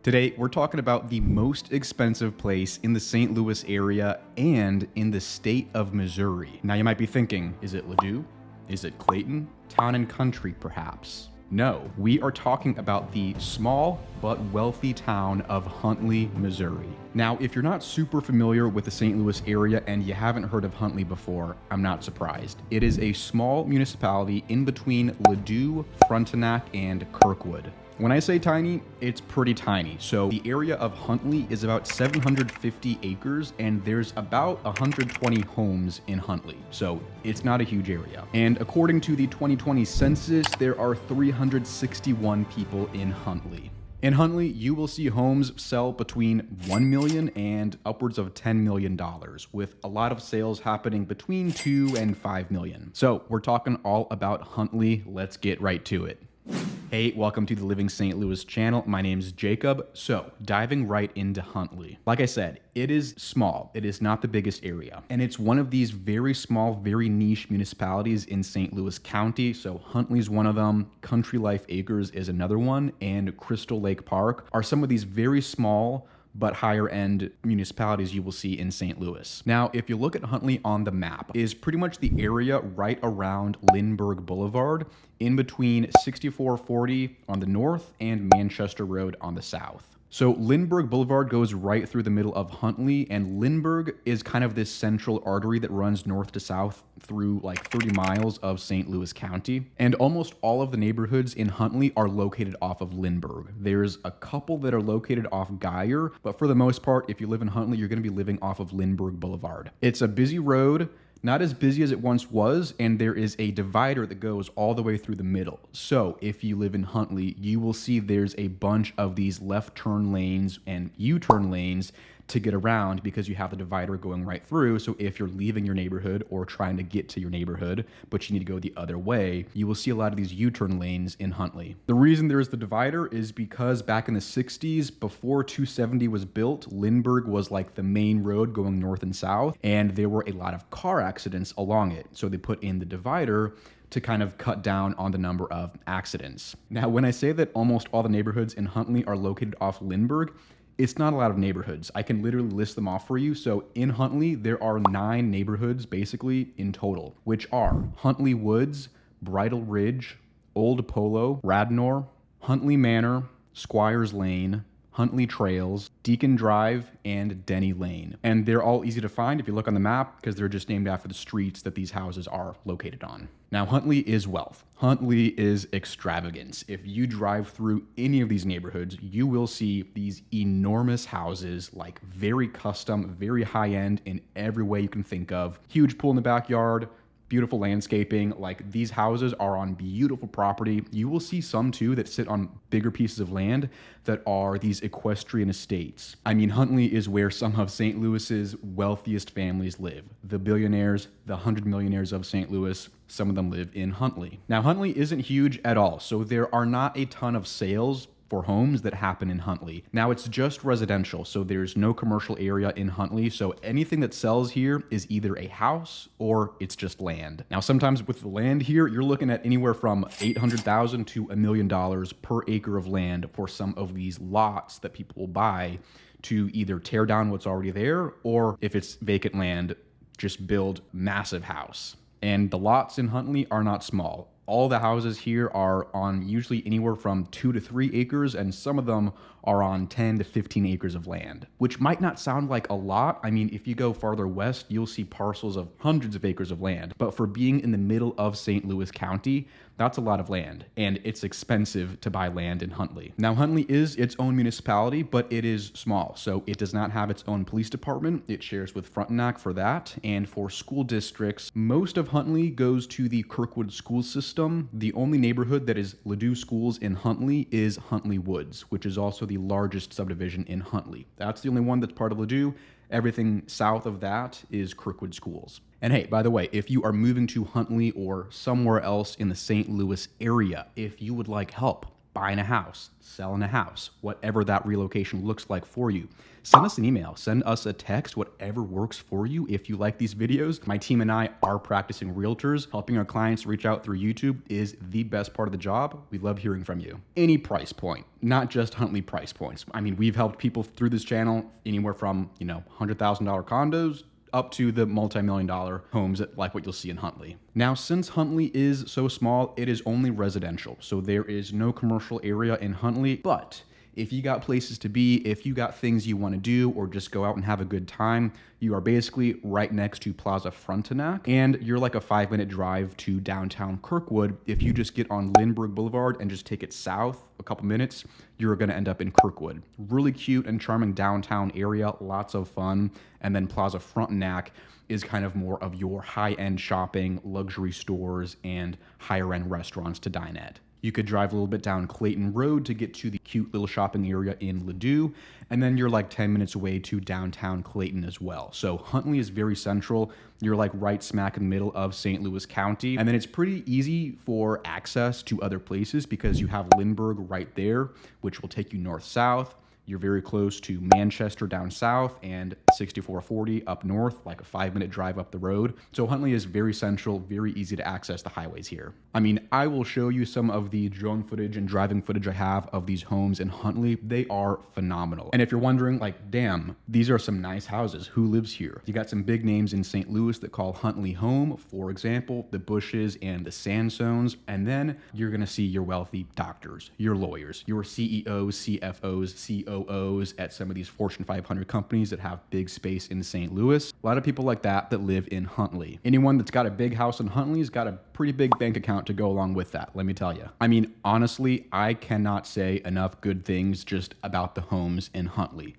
Today, we're talking about the most expensive place in the St. Louis area and in the state of Missouri. Now, you might be thinking, is it Ladue? Is it Clayton? Town and country, perhaps? No, we are talking about the small but wealthy town of Huntleigh, Missouri. Now, if you're not super familiar with the St. Louis area and you haven't heard of Huntleigh before, I'm not surprised. It is a small municipality in between Ladue, Frontenac, and Kirkwood. When I say tiny, it's pretty tiny. So the area of Huntleigh is about 750 acres and there's about 120 homes in Huntleigh. So it's not a huge area. And according to the 2020 census, there are 361 people in Huntleigh. In Huntleigh, you will see homes sell between $1 million and upwards of $10 million, with a lot of sales happening between $2 and $5 million. So we're talking all about Huntleigh. Let's get right to it. Hey, welcome to the Living St. Louis channel. My name is Jacob. So, diving right into Huntleigh. Like I said, it is small. It is not the biggest area. And it's one of these very small, very niche municipalities in St. Louis County. So, Huntleigh is one of them. Country Life Acres is another one. And Crystal Lake Park are some of these very small but higher end municipalities you will see in St. Louis. Now, if you look at Huntleigh on the map, is pretty much the area right around Lindbergh Boulevard, in between 6440 on the north and Manchester Road on the south. So Lindbergh Boulevard goes right through the middle of Huntleigh, and Lindbergh is kind of this central artery that runs north to south through like 30 miles of St. Louis County. And almost all of the neighborhoods in Huntleigh are located off of Lindbergh. There's a couple that are located off Geyer, but for the most part, if you live in Huntleigh, you're going to be living off of Lindbergh Boulevard. It's a busy road. Not as busy as it once was, and there is a divider that goes all the way through the middle. So if you live in Huntleigh, you will see there's a bunch of these left turn lanes and U-turn lanes to get around because you have the divider going right through. So if you're leaving your neighborhood or trying to get to your neighborhood, but you need to go the other way, you will see a lot of these U-turn lanes in Huntleigh. The reason there is the divider is because back in the 60s, before 270 was built, Lindbergh was like the main road going north and south, and there were a lot of car accidents along it. So they put in the divider to kind of cut down on the number of accidents. Now, when I say that almost all the neighborhoods in Huntleigh are located off Lindbergh, it's not a lot of neighborhoods. I can literally list them off for you. So in Huntleigh, there are 9 neighborhoods basically in total, which are Huntleigh Woods, Bridle Ridge, Old Polo, Radnor, Huntleigh Manor, Squires Lane, Huntleigh Trails, Deacon Drive, and Denny Lane. And they're all easy to find if you look on the map because they're just named after the streets that these houses are located on. Now, Huntleigh is wealth. Huntleigh is extravagance. If you drive through any of these neighborhoods, you will see these enormous houses, like very custom, very high end in every way you can think of. Huge pool in the backyard, beautiful landscaping. Like, these houses are on beautiful property. You will see some too that sit on bigger pieces of land that are these equestrian estates. I mean, Huntleigh is where some of St. Louis's wealthiest families live. The billionaires, the 100 millionaires of St. Louis, some of them live in Huntleigh. Now, Huntleigh isn't huge at all, so there are not a ton of sales for homes that happen in Huntleigh. Now, it's just residential, so there's no commercial area in Huntleigh, so anything that sells here is either a house or it's just land. Now, sometimes with the land here, you're looking at anywhere from $800,000 to $1 million per acre of land for some of these lots that people will buy to either tear down what's already there, or if it's vacant land, just build massive house. And the lots in Huntleigh are not small. All the houses here are on usually anywhere from 2 to 3 acres, and some of them are on 10 to 15 acres of land, which might not sound like a lot. I mean, if you go farther west, you'll see parcels of hundreds of acres of land. But for being in the middle of St. Louis County, that's a lot of land, and it's expensive to buy land in Huntleigh. Now, Huntleigh is its own municipality, but it is small, so it does not have its own police department. It shares with Frontenac for that, and for school districts, most of Huntleigh goes to the Kirkwood school system. The only neighborhood that is Ladue schools in Huntleigh is Huntleigh Woods, which is also the largest subdivision in Huntleigh. That's the only one that's part of Ladue. Everything south of that is Kirkwood schools. And hey, by the way, if you are moving to Huntleigh or somewhere else in the St. Louis area, if you would like help buying a house, selling a house, whatever that relocation looks like for you. Send us an email, send us a text, whatever works for you. If you like these videos, my team and I are practicing realtors. Helping our clients reach out through YouTube is the best part of the job. We love hearing from you. Any price point, not just Huntleigh price points. I mean, we've helped people through this channel anywhere from, $100,000 condos up to the multi-million-dollar homes like what you'll see in Huntleigh. Now, since Huntleigh is so small, it is only residential. So there is no commercial area in Huntleigh, but if you got places to be, if you got things you want to do, or just go out and have a good time, you are basically right next to Plaza Frontenac, and you're like a 5-minute drive to downtown Kirkwood. If you just get on Lindbergh Boulevard and just take it south a couple minutes, you're going to end up in Kirkwood. Really cute and charming downtown area, lots of fun. And then Plaza Frontenac is kind of more of your high-end shopping, luxury stores, and higher-end restaurants to dine at. You could drive a little bit down Clayton Road to get to the cute little shopping area in Ladue, and then you're like 10 minutes away to downtown Clayton as well. So Huntleigh is very central. You're like right smack in the middle of St. Louis County, and then it's pretty easy for access to other places because you have Lindbergh right there, which will take you north-south. You're very close to Manchester down south and 6440 up north, like a 5-minute drive up the road. So Huntleigh is very central, very easy to access the highways here. I mean, I will show you some of the drone footage and driving footage I have of these homes in Huntleigh. They are phenomenal. And if you're wondering, like, damn, these are some nice houses. Who lives here? You got some big names in St. Louis that call Huntleigh home. For example, the Bushes and the Sansones. And then you're gonna see your wealthy doctors, your lawyers, your CEOs, CFOs, COOs at some of these Fortune 500 companies that have big space in St. Louis. A lot of people like that live in Huntleigh. Anyone that's got a big house in Huntleigh's got a pretty big bank account to go along with that, let me tell you. I mean, honestly, I cannot say enough good things just about the homes in Huntleigh.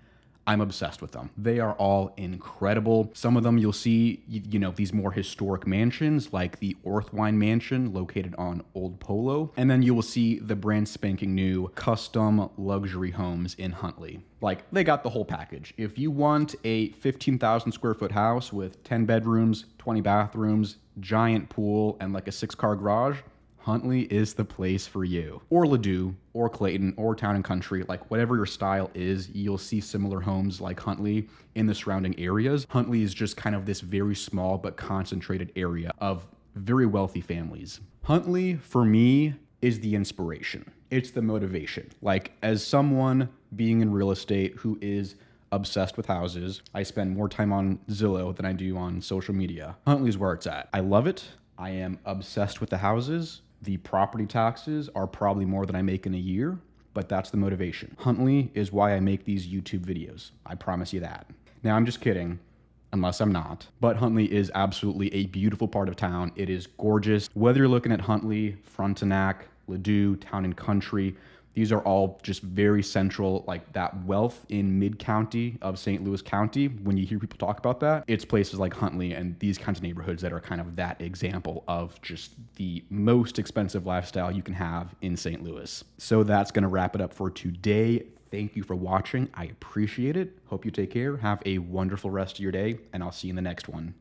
I'm obsessed with them. They are all incredible. Some of them you'll see, these more historic mansions like the Orthwine Mansion located on Old Polo. And then you will see the brand spanking new custom luxury homes in Huntleigh. Like, they got the whole package. If you want a 15,000 square foot house with 10 bedrooms, 20 bathrooms, giant pool, and like a 6-car garage, Huntleigh is the place for you. Or Ladue, or Clayton, or Town and Country, like whatever your style is, you'll see similar homes like Huntleigh in the surrounding areas. Huntleigh is just kind of this very small but concentrated area of very wealthy families. Huntleigh, for me, is the inspiration. It's the motivation. Like, as someone being in real estate who is obsessed with houses, I spend more time on Zillow than I do on social media. Huntleigh is where it's at. I love it. I am obsessed with the houses. The property taxes are probably more than I make in a year, but that's the motivation. Huntleigh is why I make these YouTube videos. I promise you that. Now, I'm just kidding, unless I'm not. But Huntleigh is absolutely a beautiful part of town. It is gorgeous. Whether you're looking at Huntleigh, Frontenac, Ladue, Town and Country, these are all just very central, like that wealth in mid-county of St. Louis County. When you hear people talk about that, it's places like Huntleigh and these kinds of neighborhoods that are kind of that example of just the most expensive lifestyle you can have in St. Louis. So that's going to wrap it up for today. Thank you for watching. I appreciate it. Hope you take care. Have a wonderful rest of your day, and I'll see you in the next one.